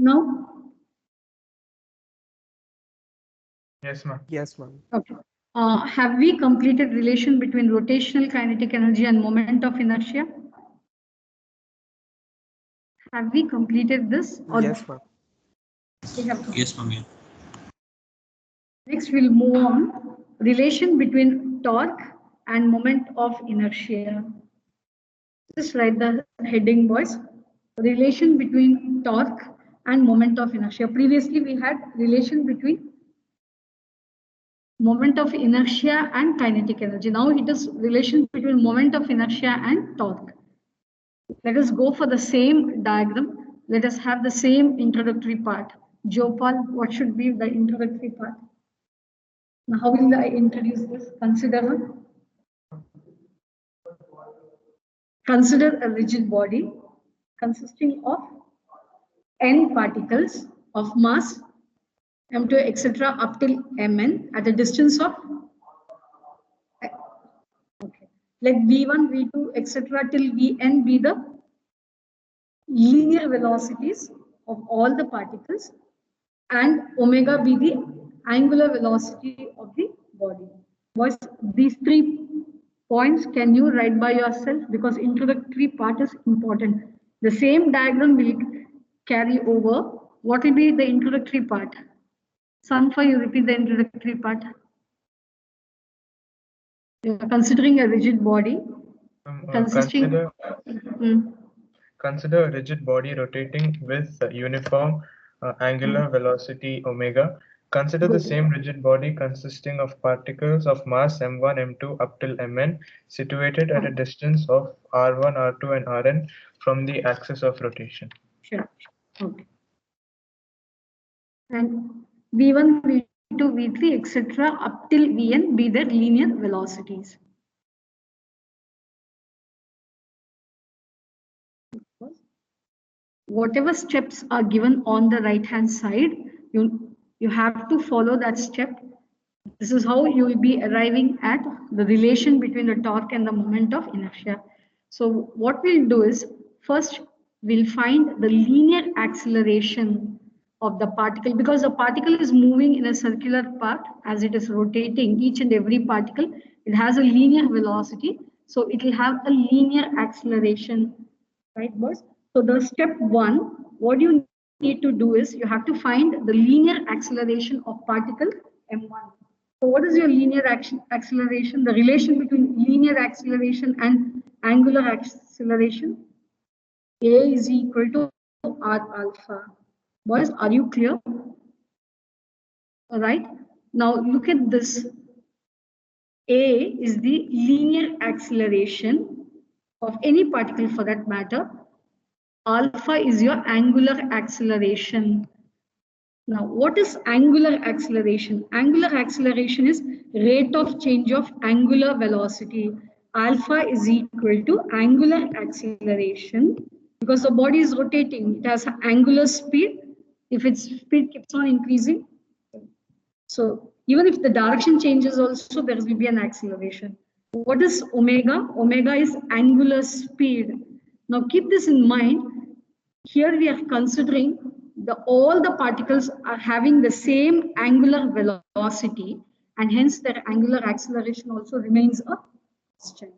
now? Yes, ma'am. Yes, ma'am. Okay. Have we completed relation between rotational kinetic energy and moment of inertia? Have we completed this? Or Yes, ma'am. we have Yes, ma'am. Yeah. Next, we'll move on. Relation between torque and moment of inertia. Just write the heading, boys. Relation between torque and moment of inertia. Previously, we had relation between moment of inertia and kinetic energy. Now it is relation between moment of inertia and torque. Let us go for the same diagram. Let us have the same introductory part. Jopal, what should be the introductory part? Now, how will I introduce this? Consider a rigid body consisting of n particles of mass m2 etc. up till mn at a distance of okay. Let v1, v2 etc. till vn be the linear velocities of all the particles and omega be the angular velocity of the body. Boys, these 3 points can you write by yourself because introductory part is important. The same diagram will carry over. What will be the introductory part? Sanfa, you repeat the introductory part. You are considering a rigid body consisting. Consider a rigid body rotating with uniform angular velocity omega. Consider the same rigid body consisting of particles of mass m1, m2 up till mn situated at a distance of r1, r2 and rn from the axis of rotation. Sure. Okay. And v1, v2, v3, etc. up till vn be their linear velocities. Whatever steps are given on the right hand side, you have to follow that step. This is how you will be arriving at the relation between the torque and the moment of inertia. So what we'll do is first we'll find the linear acceleration of the particle because the particle is moving in a circular path as it is rotating. Each and every particle, it has a linear velocity. So it will have a linear acceleration, right, boys? So the step one, what you need to do is you have to find the linear acceleration of particle m1. So what is your linear acceleration? The relation between linear acceleration and angular acceleration? A is equal to r alpha. Boys, are you clear? All right. Now look at this. A is the linear acceleration of any particle for that matter. Alpha is your angular acceleration. Now, what is angular acceleration? Angular acceleration is rate of change of angular velocity. Alpha is equal to angular acceleration because the body is rotating. It has angular speed. If its speed keeps on increasing, so even if the direction changes also, there will be an acceleration. What is omega? Omega is angular speed. Now keep this in mind. Here we are considering all the particles are having the same angular velocity and hence their angular acceleration also remains a constant.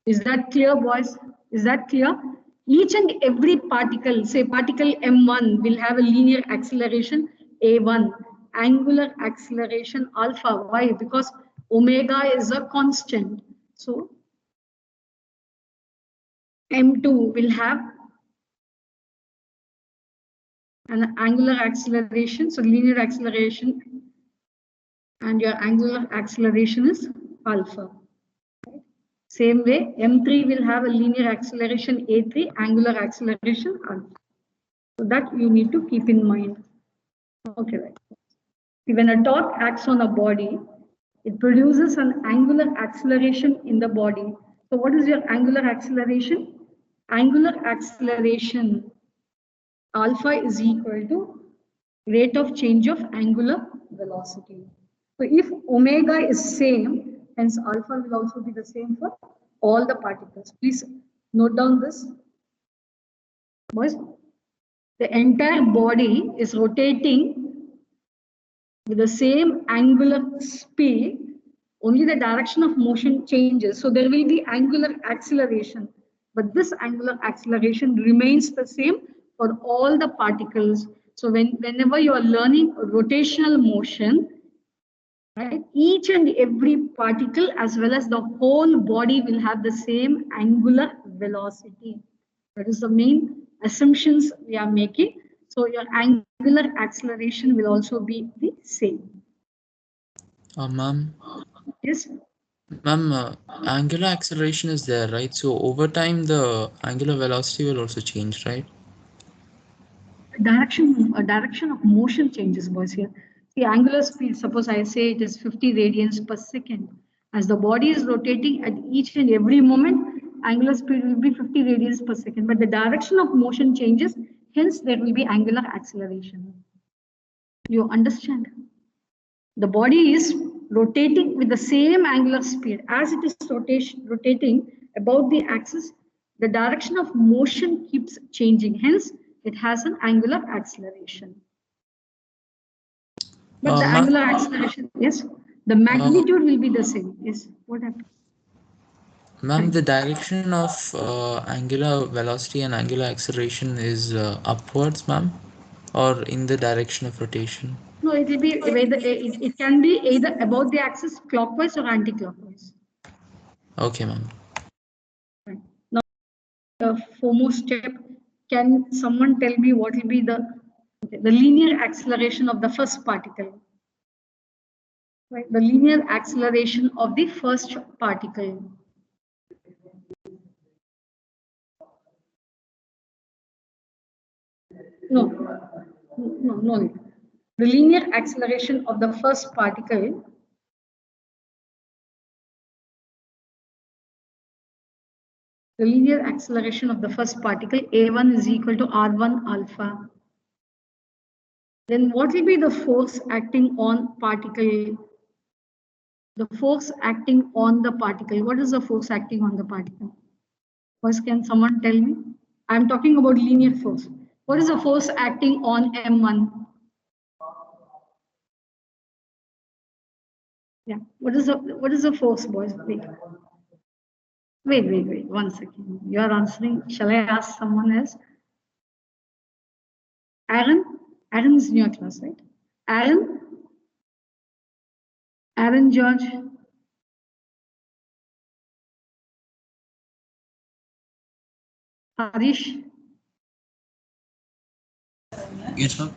Is that clear, boys? Is that clear? Each and every particle, say particle M1 will have a linear acceleration A1, angular acceleration alpha. Why? Because omega is a constant. So M2 will have an angular acceleration, so linear acceleration, and your angular acceleration is alpha. Same way, M3 will have a linear acceleration A3, angular acceleration alpha. So that you need to keep in mind. Okay, right. When a torque acts on a body, it produces an angular acceleration in the body. So what is your angular acceleration? Angular acceleration alpha is equal to rate of change of angular velocity. So if omega is same, hence alpha will also be the same for all the particles. Please note down this. Boys, The entire body is rotating with the same angular speed, only the direction of motion changes. So there will be angular acceleration, but this angular acceleration remains the same for all the particles. So whenever you are learning rotational motion, right, each and every particle as well as the whole body will have the same angular velocity. That is the main assumptions we are making. So your angular acceleration will also be the same. Ma'am, Yes. angular acceleration is there, right? So over time, the angular velocity will also change, right? Direction of motion changes, boys. Here, the angular speed, suppose I say it is 50 radians per second. As the body is rotating at each and every moment, angular speed will be 50 radians per second, but the direction of motion changes, hence there will be angular acceleration. You understand? The body is rotating with the same angular speed. As it is rotating about the axis, the direction of motion keeps changing. Hence, it has an angular acceleration. But the Ma'am, angular acceleration, yes, the uh, magnitude will be the same. Yes, what happened? ma'am, Fine. the direction of angular velocity and angular acceleration is upwards, ma'am, or in the direction of rotation? No, it will be whether it can be either about the axis clockwise or anti-clockwise. Okay, ma'am. Fine. Now, foremost step, can someone tell me what will be the linear acceleration of the first particle? Right, the linear acceleration of the first particle. No, no. The linear acceleration of the first particle, the linear acceleration of the first particle, A1 is equal to R1 alpha. Then what will be the force acting on particle? The force acting on the particle. What is the force acting on the particle? First, can someone tell me? I'm talking about linear force. What is the force acting on M1? Yeah. What is the force, boys? Wait. 1 second. You are answering. Shall I ask someone else? Aaron? Aaron is in your class, right? Aaron? Aaron George? Harish? Yes, ma'am.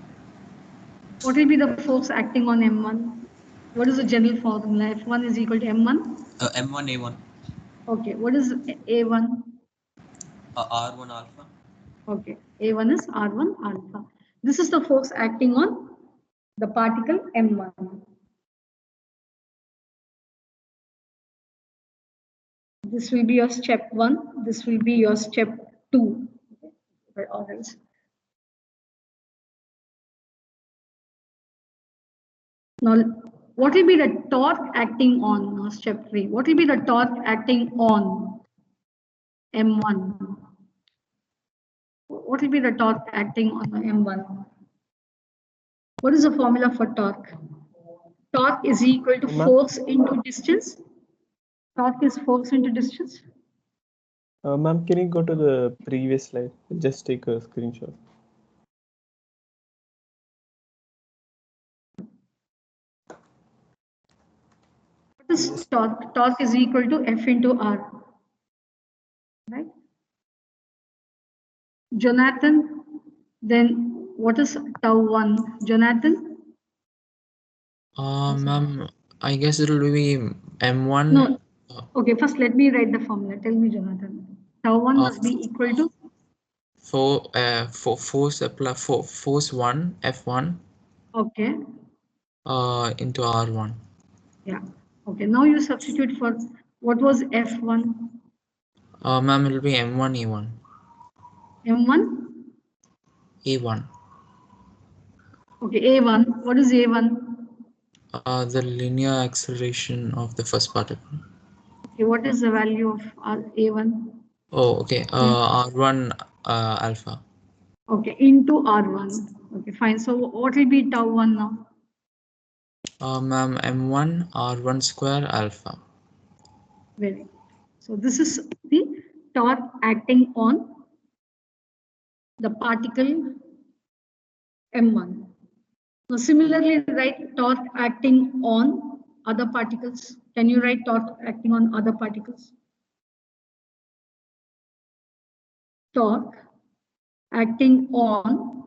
What will be the force acting on M1? What is the general formula? F1 is equal to M1? M1 A1, Okay. What is A1? R1 alpha. Okay. A1 is R1 alpha. This is the force acting on the particle M1. This will be your step 1. This will be your step 2. Okay. All right. Now, what will be the torque acting on step 3? What will be the torque acting on M1? What will be the torque acting on the M1? What is the formula for torque? Torque is equal to Ma'am, force into distance. Torque is force into distance. ma'am, can you go to the previous slide? Just take a screenshot. What is torque? Torque is equal to F into R. Right? Jonathan, then what is tau 1? Jonathan? Ma'am, I guess it'll be M1. No. Okay, first let me write the formula. Tell me, Jonathan. Tau 1 Uh, must be equal to force 1 F1 okay. into R1. Yeah. Okay. Now you substitute for what was F1? Ma'am, it'll be M1 A1. M1? A1. Okay. A1. What is A1? The linear acceleration of the first particle. Okay. What is the value of A1? Oh, okay. R1 alpha. Okay, into R1. Okay, fine. So what will be tau 1 now? Ma'am, m1 r1 square alpha. Very good. So this is the torque acting on the particle M1. Now similarly, write torque acting on other particles. Can you write torque acting on other particles? Torque acting on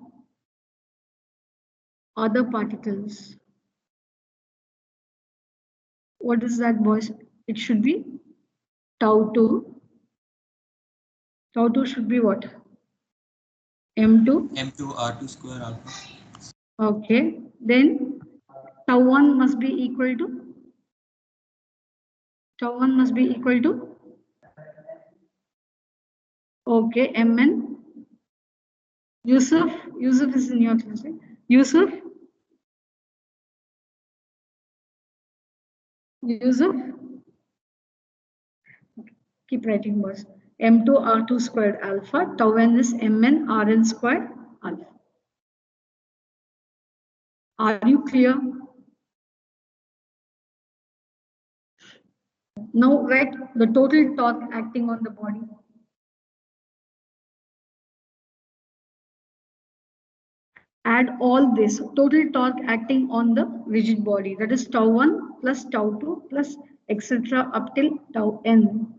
other particles. What is that, boys? It should be tau 2. Tau 2 should be what? M2. M2 R2 square alpha. Okay. Then tau 1 must be equal to okay, Mn. Yusuf is in your class, right? Yusuf, keep writing words. M2 R2 squared alpha, tau n is Mn Rn squared alpha. Are you clear? Now write the total torque acting on the body. Add all this, total torque acting on the rigid body, that is tau 1 plus tau 2 plus etc. up till tau n.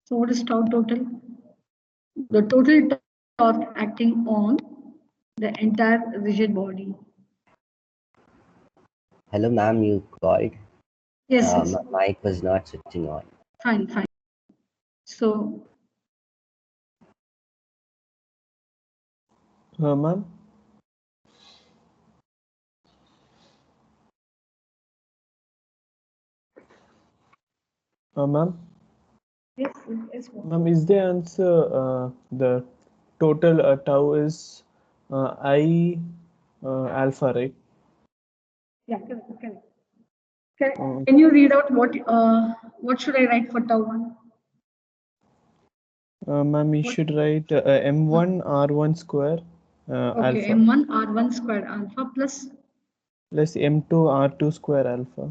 So what is tau total? The total torque acting on the entire rigid body. Hello, ma'am, you called. Yes. My mic was not switching on. Fine. So, Ma'am? Ma'am? yes. Ma'am, is the answer the total tau is I alpha, right? Yeah, correct. Can you read out what should I write for tau 1? Ma'am, you should write M1 R1 square Okay, alpha M1 R1 squared alpha plus plus M2 R2 square alpha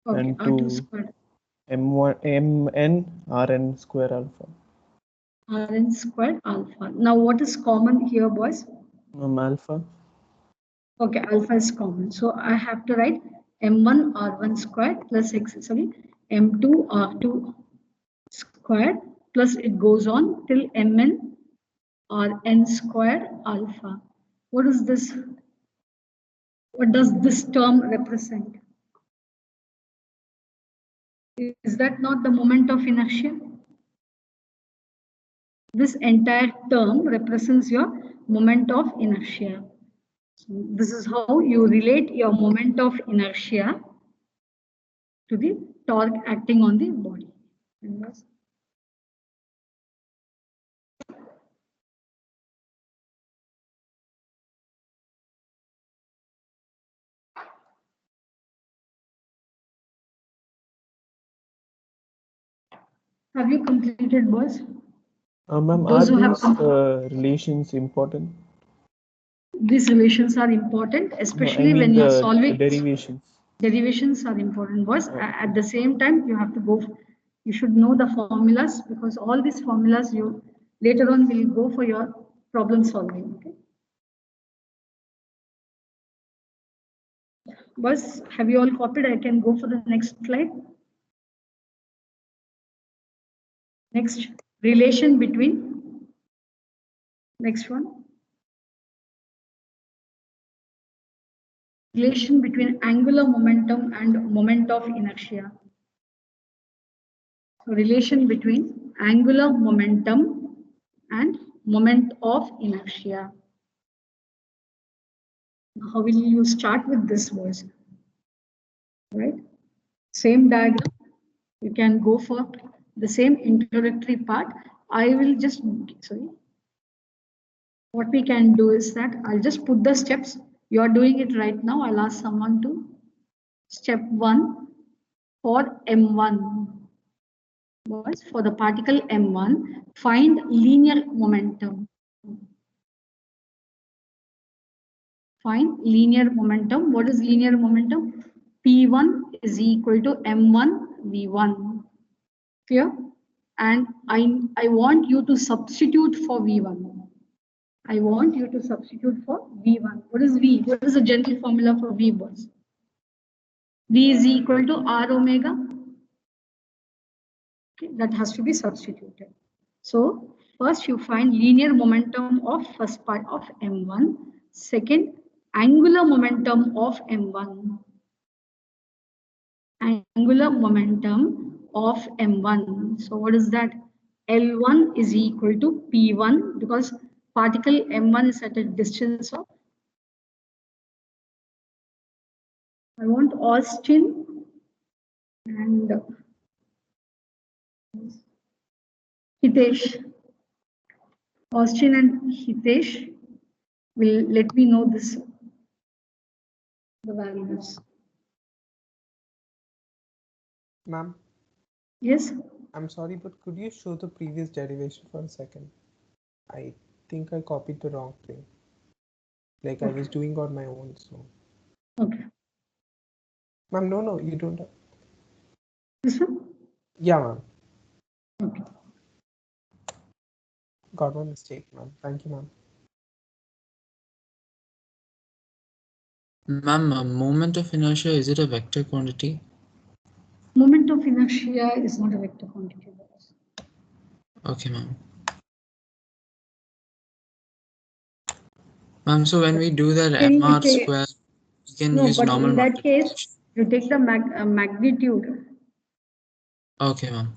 okay, and R2 to squared M1 MN Rn square alpha. Rn squared alpha. Now what is common here, boys? Alpha. Okay, alpha is common. So I have to write M1 R1 squared plus M2 R2 squared plus it goes on till Mn Rn squared alpha. What is this? What does this term represent? Is that not the moment of inertia? This entire term represents your moment of inertia. So this is how you relate your moment of inertia to the torque acting on the body. Have you completed, boys? Ma'am, are Those who have these relations important? These relations are important, No, especially I mean when you're the solving. derivations. Derivations are important, boys. At the same time, you have to go. You should know the formulas because all these formulas you later on will go for your problem solving. Okay. Boys, have you all copied? I can go for the next slide. Next, relation between. Next one. Relation between angular momentum and moment of inertia. So relation between angular momentum and moment of inertia. How will you start with this was? Right? Same diagram. You can go for the same introductory part. I will just, sorry. what we can do is that I'll just put the steps. You are doing it right now. I'll ask someone to step 1 for M1. Was for the particle M1, find linear momentum. Find linear momentum. What is linear momentum? P1 is equal to M1 V1. Clear? And I want you to substitute for V1. I want you to substitute for V1. What is V? What is the general formula for V, boys? V is equal to R omega. Okay, that has to be substituted. So first you find linear momentum of first part of M1. Second, angular momentum of M1. Angular momentum of M1. So what is that? L1 is equal to P1 because particle M1 is at a distance of. I want Austin and Hitesh. Austin and Hitesh will let me know this, the values. Ma'am, Yes. I'm sorry, but could you show the previous derivation for a second? I think I copied the wrong thing. Like I was doing on my own, so. Okay. Ma'am, no, you don't have. This one? Yeah, ma'am. Okay. Got my mistake, ma'am. Thank you, ma'am. Ma'am, moment of inertia, is it a vector quantity? Moment of inertia is not a vector quantity. Okay, ma'am. Ma'am, so when we do that MR square, we can No, use but normal in that case, multiplication. you take the magnitude. Okay, ma'am.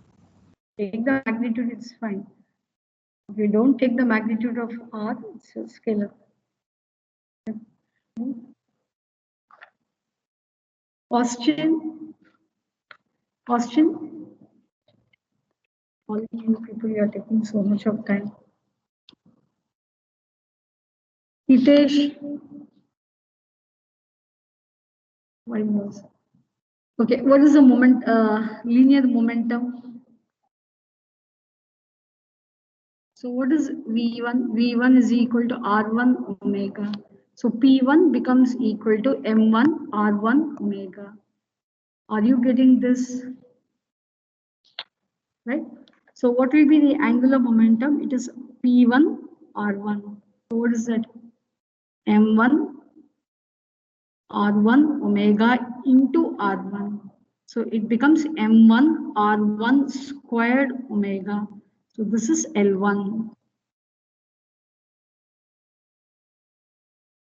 Take the magnitude, it's fine. If you don't take the magnitude of R, it's a scalar. Austin, all you people, you are taking so much of time. Hitesh, why was? Okay, what is the moment? Linear momentum. So what is V1? V1 is equal to R1 omega. So P1 becomes equal to M1 R1 omega. Are you getting this? Right? So what will be the angular momentum? It is P1 R1. So what is that? M1 R1 omega into R1. So it becomes M1 R1 squared omega. So this is L1.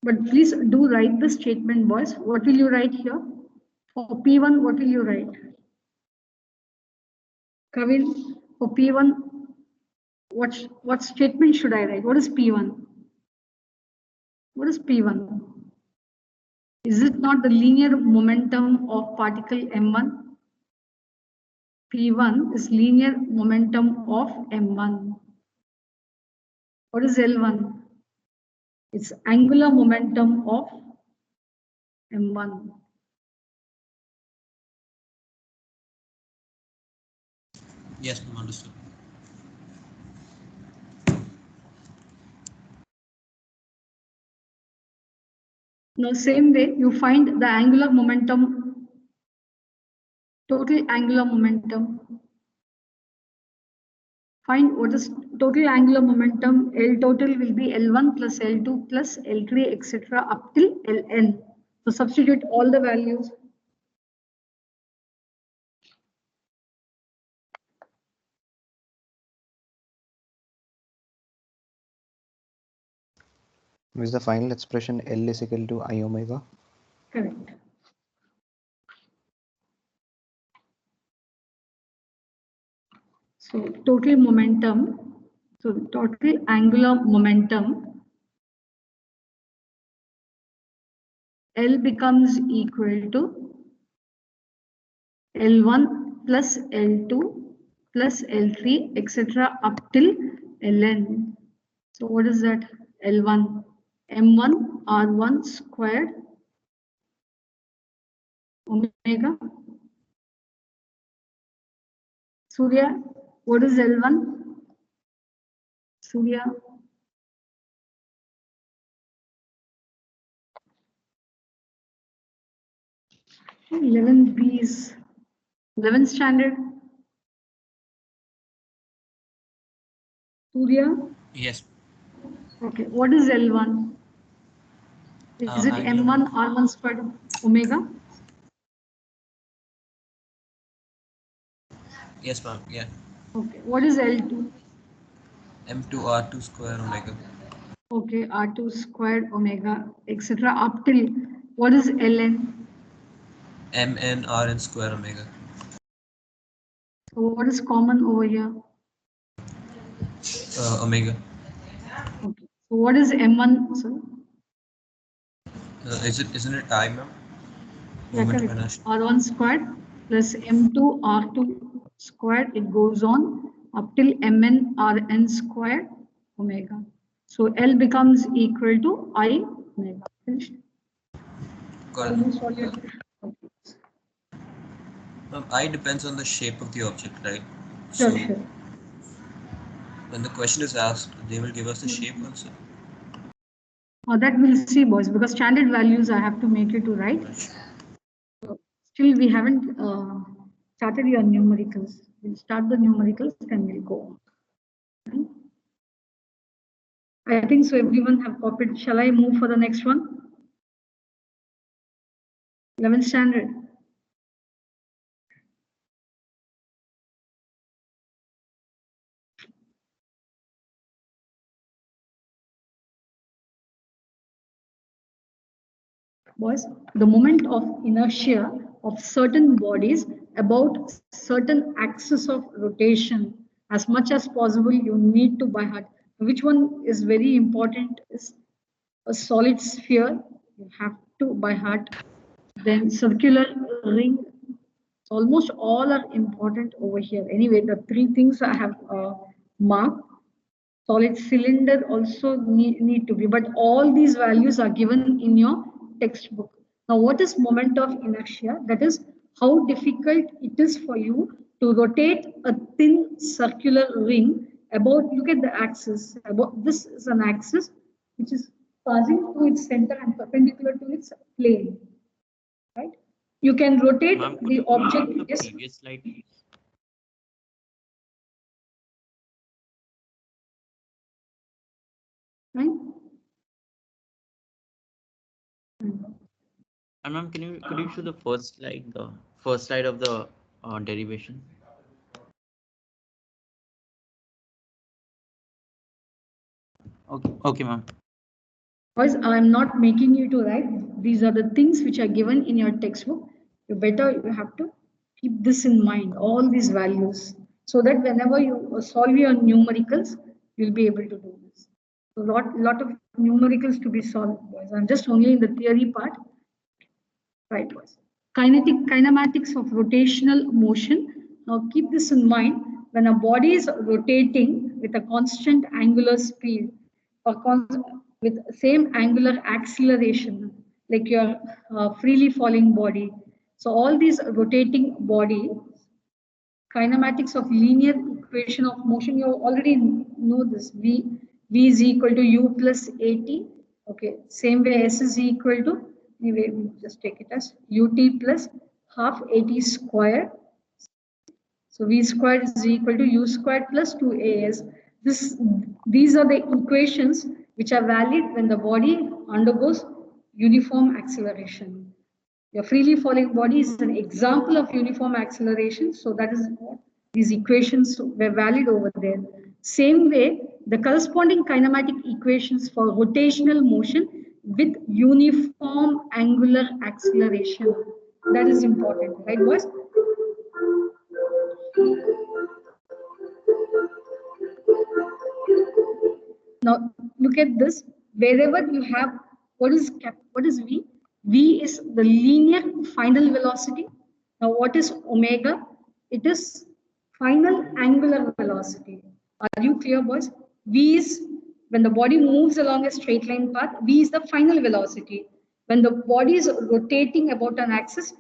But please do write the statement, boys. What will you write here? For P1, what will you write? Kavin, for P1, what statement should I write? What is P1? What is P1? Is it not the linear momentum of particle M1? P1 is linear momentum of M1. What is L1? It's angular momentum of M1. Yes, ma'am, understood. Now, same way, you find the angular momentum, total angular momentum. Find what is total angular momentum. L total will be L1 plus L2 plus L3, etc. up till Ln. So substitute all the values. Is the final expression L is equal to I omega? Correct. So total momentum, so total angular momentum, L becomes equal to L1 plus L2 plus L3, etc. up till Ln. So what is that? L1? M1 R1 squared omega. Surya, what is L1? Surya. 11 B's, 11th standard. Surya. Yes. Okay, what is L1? Is it Angular. M1 R1 squared omega? Yes, ma'am. Yeah. Okay, what is L2? M2 R2 square omega. Okay, R2 squared omega, etc. up till what is Ln? MN RN square omega. So what is common over here? Omega. Okay, so what is M1? Sorry. Isn't it I, ma'am? Yeah, Moment of correct. inertia. R1 squared plus M2 R2 squared, it goes on up till Mn Rn squared omega. So L becomes equal to I omega. Finished? Got it. Almost all your okay. I depends on the shape of the object, right? Sure, So sure. when the question is asked, they will give us the shape also. That we'll see, boys, because standard values I have to make you to write. So still, we haven't started your numericals. We'll start the numericals, then we'll go on. I think so. Everyone have copied. Shall I move for the next one? 11th standard. Was the moment of inertia of certain bodies about certain axis of rotation. As much as possible, you need to by heart. Which one is very important is a solid sphere. You have to by heart. Then circular ring. Almost all are important over here. Anyway, the three things I have marked. Solid cylinder also need to be, but all these values are given in your textbook. Now, what is moment of inertia? That is how difficult it is for you to rotate a thin circular ring about, look at the axis, about this is an axis which is passing through its center and perpendicular to its plane, right? You can rotate the object. Yes. Previous slide, please. Right? And ma'am, could you show the first slide of the derivation? Okay, ma'am. Because I'm not making you to write. These are the things which are given in your textbook. You have to keep this in mind, all these values, so that whenever you solve your numericals, you'll be able to do this. So lot of numericals to be solved, boys. I'm just only in the theory part. Right, boys. Kinematics of rotational motion. Now keep this in mind. When a body is rotating with a constant angular speed or with same angular acceleration, like your freely falling body. So all these rotating body, kinematics of linear equation of motion, you already know this. V is equal to U plus AT. Okay, same way S is equal to, anyway, we just take it as UT plus half AT square. So V squared is equal to U squared plus 2AS. These are the equations which are valid when the body undergoes uniform acceleration. Your freely falling body is an example of uniform acceleration. So that is what these equations were valid over there. Same way, the corresponding kinematic equations for rotational motion with uniform angular acceleration. That is important, right, boys? Now look at this. Wherever you have what is V? V is the linear final velocity. Now what is omega? It is final angular velocity. Are you clear, boys? V is When the body moves along a straight line path, v is the final velocity. When the body is rotating about an axis,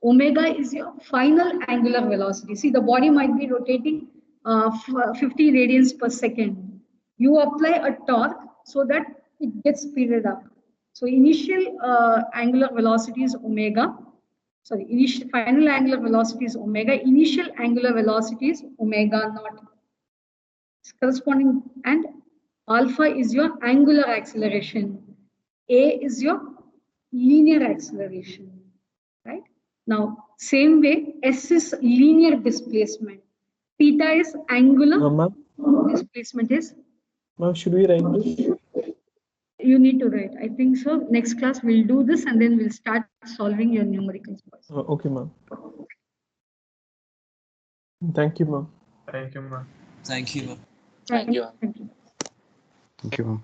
omega is your final angular velocity. See, the body might be rotating 50 radians per second. You apply a torque so that it gets speeded up. So initial angular velocity is omega. Sorry, initial final angular velocity is omega. Initial angular velocity is omega naught. Corresponding, and alpha is your angular acceleration. A is your linear acceleration. Right? Now, same way, S is linear displacement. Theta is angular Ma'am, displacement is. ma'am, should we write this? You need to write. I think so. Next class we'll do this and then we'll start solving your numericals. Okay, ma'am. Thank you, ma'am. Thank you, ma'am. Thank you, ma'am. Thank you. Thank you. Thank you, ma'am.